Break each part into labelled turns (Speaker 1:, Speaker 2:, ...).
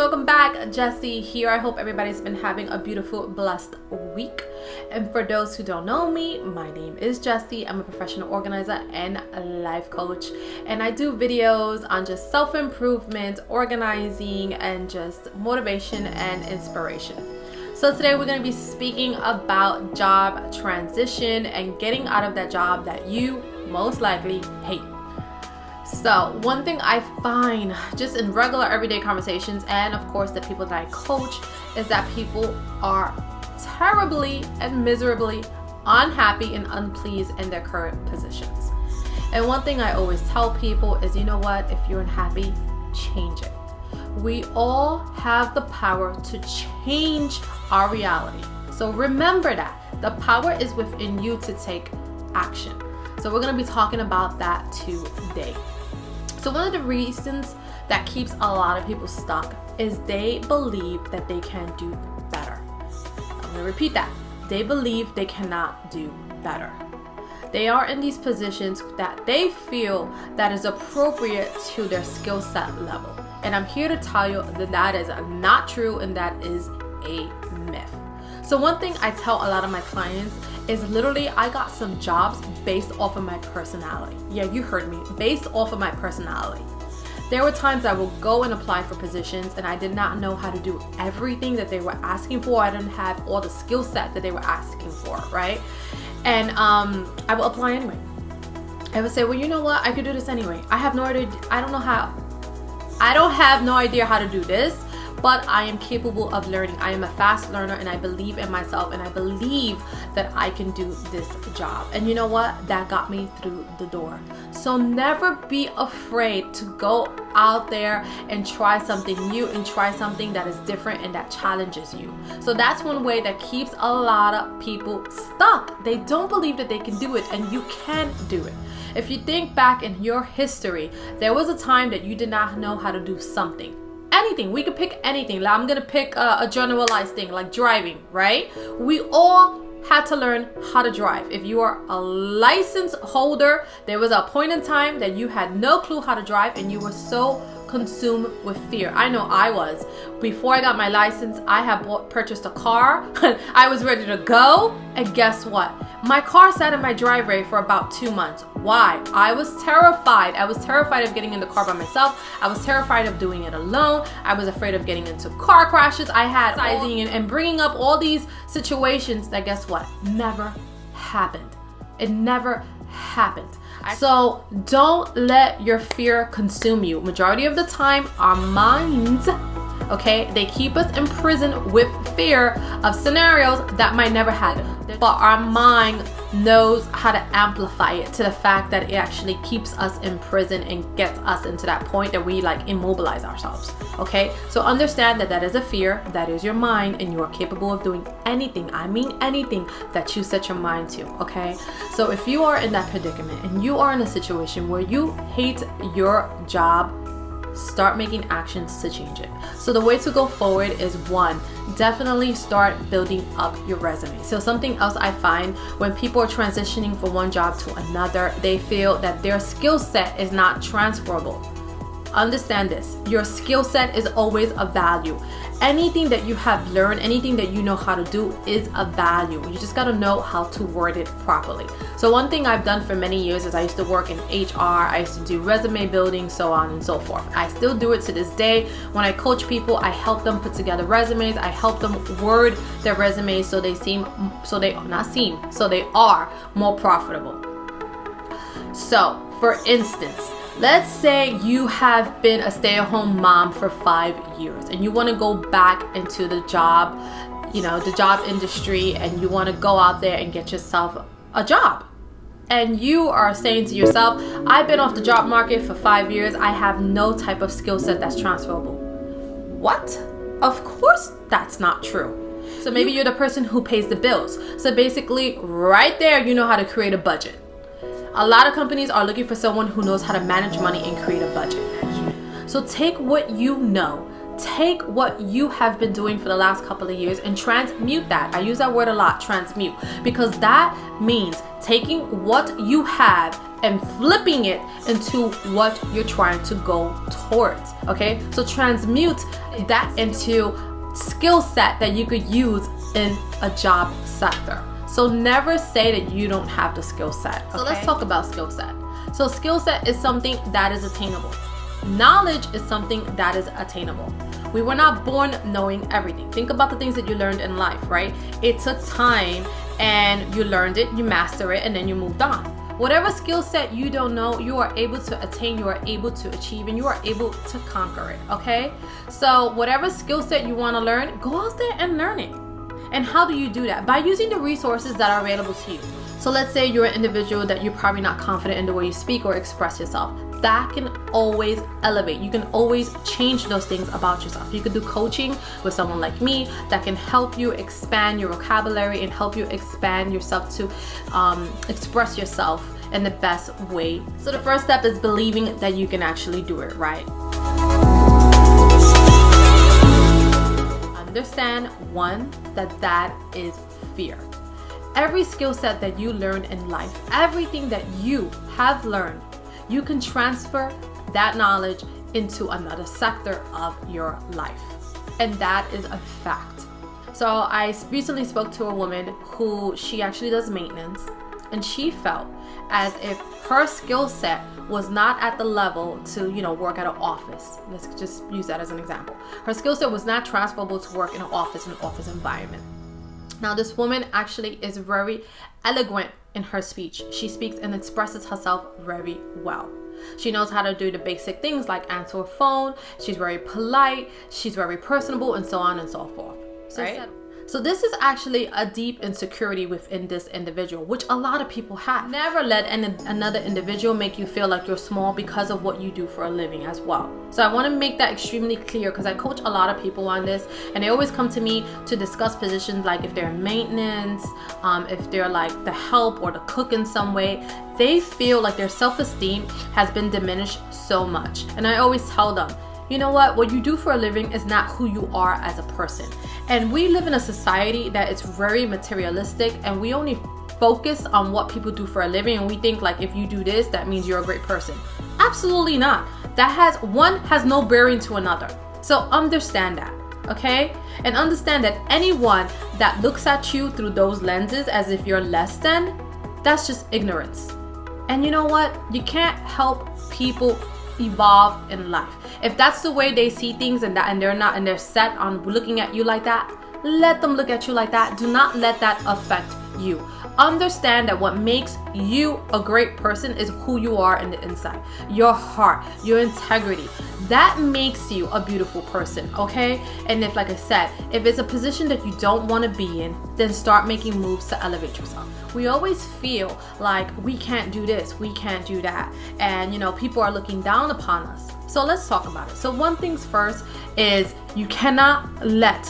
Speaker 1: welcome back. Jessie here. I hope everybody's been having a beautiful, blessed week. And for those who don't know me, my name is Jessie. I'm a professional organizer and a life coach, and I do videos on just self-improvement, organizing, and just motivation and inspiration. So today we're going to be speaking about job transition and getting out of that job that you most likely hate. So one thing I find just in regular everyday conversations, and of course the people that I coach, is that people are terribly and miserably unhappy and unpleased in their current positions. And one thing I always tell people is, you know what, if you're unhappy, change it. We all have the power to change our reality. So remember that the power is within you to take action. So we're going to be talking about that today. So one of the reasons that keeps a lot of people stuck is they believe that they can do better. I'm going to repeat that. They believe they cannot do better. They are in these positions that they feel that is appropriate to their skill set level. And I'm here to tell you that that is not true, and that is a myth. So one thing I tell a lot of my clients is literally I got some jobs based off of my personality. Yeah, you heard me, based off of my personality. There were times I would go and apply for positions and I did not know how to do everything that they were asking for. I didn't have all the skill set that they were asking for, right? And I will apply anyway. I would say, well, you know what? I could do this anyway. I have no idea. I don't have no idea how to do this, but I am capable of learning. I am a fast learner, and I believe in myself, and I believe that I can do this job. And you know what? That got me through the door. So never be afraid to go out there and try something new and try something that is different and that challenges you. So that's one way that keeps a lot of people stuck. They don't believe that they can do it, and you can do it. If you think back in your history, there was a time that you did not know how to do something. Anything. We could pick anything. I'm going to pick a generalized thing like driving, right? We all had to learn how to drive. If you are a license holder, there was a point in time that you had no clue how to drive and you were so consumed with fear. I know I was. Before I got my license, I had purchased a car. I was ready to go, and guess what? My car sat in my driveway for about 2 months. Why? I was terrified. I was terrified of getting in the car by myself. I was terrified of doing it alone. I was afraid of getting into car crashes. I had sizing and bringing up all these situations that, guess what? Never happened. It never happened. So don't let your fear consume you. Majority of the time, our minds, okay, they keep us imprisoned with fear of scenarios that might never happen. But our mind knows how to amplify it to the fact that it actually keeps us in prison and gets us into that point that we like immobilize ourselves. Okay, so understand that that is a fear, that is your mind, and you are capable of doing anything, I mean anything, that you set your mind to. Okay, so if you are in that predicament and you are in a situation where you hate your job, start making actions to change it. So the way to go forward is, one, definitely start building up your resume. So something else I find when people are transitioning from one job to another, they feel that their skill set is not transferable. Understand this, your skill set is always a value. Anything that you have learned, anything that you know how to do is a value. You just got to know how to word it properly. So one thing I've done for many years is I used to work in HR, I used to do resume building, so on and so forth. I still do it to this day. When I coach people, I help them put together resumes. I help them word their resumes so they are more profitable. So for instance, let's say you have been a stay-at-home mom for 5 years and you want to go back into the job, the job industry, and you want to go out there and get yourself a job. And you are saying to yourself, I've been off the job market for 5 years. I have no type of skill set that's transferable. What? Of course that's not true. So maybe you're the person who pays the bills. So basically right there, you know how to create a budget. A lot of companies are looking for someone who knows how to manage money and create a budget. So take what you know, take what you have been doing for the last couple of years and transmute that. I use that word a lot, transmute, because that means taking what you have and flipping it into what you're trying to go towards. Okay, so transmute that into skill set that you could use in a job sector. So never say that you don't have the skill set. Okay? So let's talk about skill set. So skill set is something that is attainable. Knowledge is something that is attainable. We were not born knowing everything. Think about the things that you learned in life, right? It took time and you learned it, you mastered it, and then you moved on. Whatever skill set you don't know, you are able to attain, you are able to achieve, and you are able to conquer it, okay? So whatever skill set you want to learn, go out there and learn it. And how do you do that? By using the resources that are available to you. So let's say you're an individual that you're probably not confident in the way you speak or express yourself. That can always elevate. You can always change those things about yourself. You could do coaching with someone like me that can help you expand your vocabulary and help you expand yourself to express yourself in the best way. So the first step is believing that you can actually do it, right? Understand, one, that is fear. Every skill set that you learn in life, everything that you have learned, you can transfer that knowledge into another sector of your life. And that is a fact. So I recently spoke to a woman who she actually does maintenance, and she felt as if her skill set was not at the level to, work at an office. Let's just use that as an example. Her skill set was not transferable to work in an office environment. Now, this woman actually is very eloquent in her speech. She speaks and expresses herself very well. She knows how to do the basic things like answer a phone. She's very polite. She's very personable, and so on and so forth. Right? So this is actually a deep insecurity within this individual, which a lot of people have. Never let another individual make you feel like you're small because of what you do for a living as well. So I want to make that extremely clear because I coach a lot of people on this, and they always come to me to discuss positions like if they're in maintenance, if they're like the help or the cook in some way. They feel like their self-esteem has been diminished so much. And I always tell them, you know what you do for a living is not who you are as a person. And we live in a society that is very materialistic, and we only focus on what people do for a living, and we think like if you do this, that means you're a great person. Absolutely not. One has no bearing to another. So understand that, okay? And understand that anyone that looks at you through those lenses as if you're less than, that's just ignorance. And you know what? You can't help people evolve in life. If that's the way they see things and they're set on looking at you like that, let them look at you like that. Do not let that affect you. Understand that what makes you a great person is who you are in the inside. Your heart, your integrity. That makes you a beautiful person, okay? And if, like I said, if it's a position that you don't want to be in, then start making moves to elevate yourself. We always feel like we can't do this, we can't do that, and people are looking down upon us. So let's talk about it. So one thing's first is you cannot let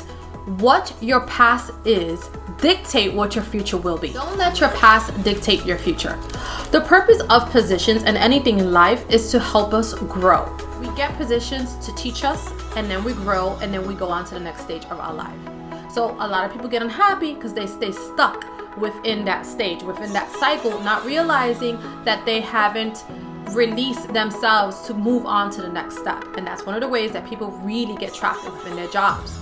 Speaker 1: what your past is dictate what your future will be. Don't let your past dictate your future. The purpose of positions and anything in life is to help us grow. We get positions to teach us, and then we grow, and then we go on to the next stage of our life. So a lot of people get unhappy because they stay stuck within that stage, within that cycle, not realizing that they haven't released themselves to move on to the next step. And that's one of the ways that people really get trapped within their jobs.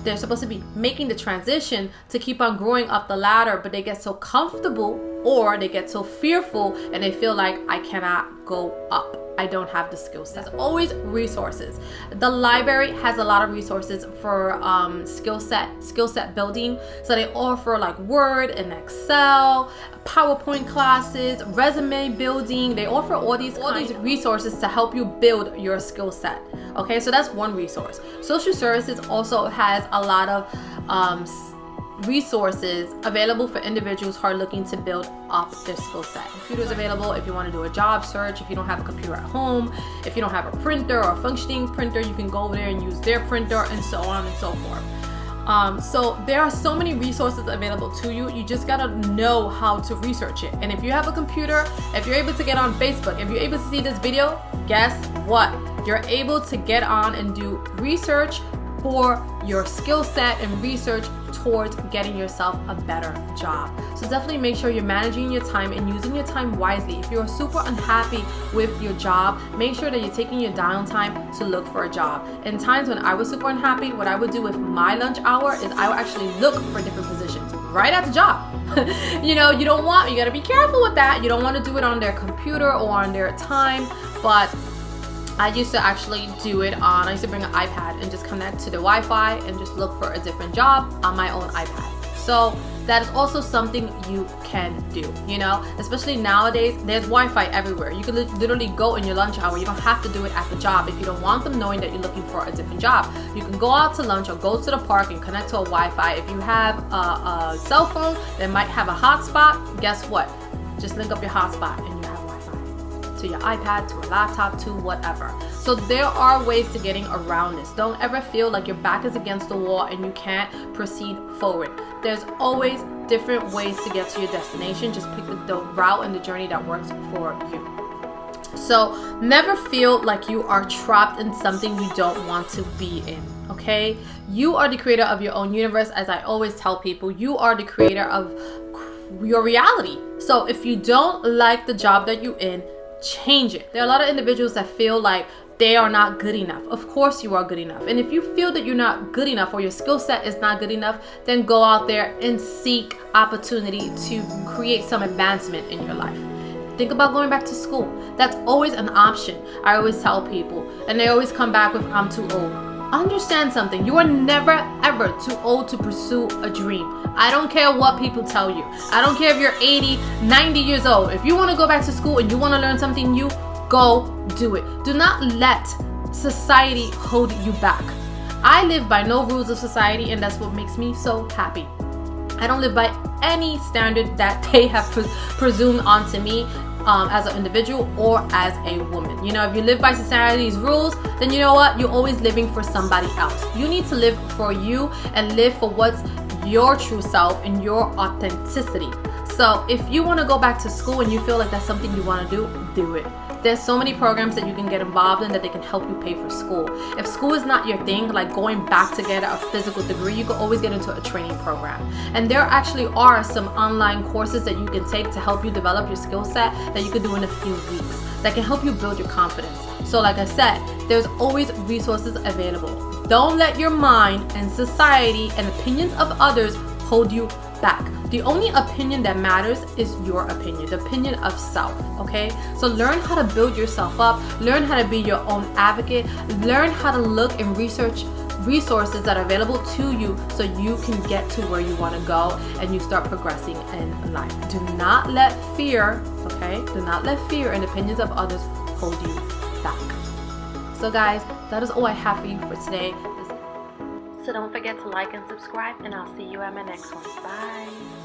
Speaker 1: They're supposed to be making the transition to keep on growing up the ladder, but they get so comfortable or they get so fearful and they feel like I cannot go up. I don't have the skill set. There's always resources. The library has a lot of resources for skill set building. So they offer like Word and Excel, PowerPoint classes, resume building. They offer all these resources to help you build your skill set. Okay, so that's one resource. Social services also has a lot of resources available for individuals who are looking to build up their skill set. Computers available if you want to do a job search. If you don't have a computer at home, if you don't have a printer or a functioning printer, you can go over there and use their printer, and so on and so forth. So there are so many resources available to you. You just gotta know how to research it. And if you have a computer, if you're able to get on Facebook, if you're able to see this video, guess what? You're able to get on and do research for your skill set and research towards getting yourself a better job. So definitely make sure you're managing your time and using your time wisely. If you're super unhappy with your job, make sure that you're taking your downtime to look for a job. In times when I was super unhappy, what I would do with my lunch hour is I would actually look for different positions right at the job. You gotta be careful with that. You don't want to do it on their computer or on their time, but I used to actually do it I used to bring an iPad and just connect to the Wi-Fi and just look for a different job on my own iPad. So that is also something you can do, especially nowadays. There's Wi-Fi everywhere. You can literally go in your lunch hour. You don't have to do it at the job if you don't want them knowing that you're looking for a different job. You can go out to lunch or go to the park and connect to a Wi-Fi. If you have a cell phone that might have a hotspot, guess what? Just link up your hotspot and you have Wi-Fi to your iPad, to a laptop, to whatever. So there are ways to getting around this. Don't ever feel like your back is against the wall and you can't proceed forward. There's always different ways to get to your destination. Just pick the route and the journey that works for you. So never feel like you are trapped in something you don't want to be in, okay? You are the creator of your own universe. As I always tell people, you are the creator of your reality. So if you don't like the job that you're in, change it. There are a lot of individuals that feel like they are not good enough. Of course you are good enough. And if you feel that you're not good enough or your skill set is not good enough, then go out there and seek opportunity to create some advancement in your life. Think about going back to school. That's always an option. I always tell people, and they always come back with, I'm too old. Understand something. You are never ever too old to pursue a dream. I don't care what people tell you. I don't care if you're 80, 90 years old. If you want to go back to school and you want to learn something new, go do it. Do not let society hold you back. I live by no rules of society, and that's what makes me so happy. I don't live by any standard that they have presumed onto me as an individual or as a woman. If you live by society's rules, then you know what? You're always living for somebody else. You need to live for you and live for what's your true self and your authenticity. So if you want to go back to school and you feel like that's something you want to do it. There's so many programs that you can get involved in that they can help you pay for school. If school is not your thing, like going back to get a physical degree, you can always get into a training program. And there actually are some online courses that you can take to help you develop your skill set that you can do in a few weeks that can help you build your confidence. So like I said, there's always resources available. Don't let your mind and society and opinions of others hold you back. The only opinion that matters is your opinion, the opinion of self, okay? So learn how to build yourself up, learn how to be your own advocate, learn how to look and research resources that are available to you so you can get to where you want to go and you start progressing in life. Do not let fear, okay? Do not let fear and opinions of others hold you back. So guys, that is all I have for you for today. So don't forget to like and subscribe, and I'll see you at my next one. Bye.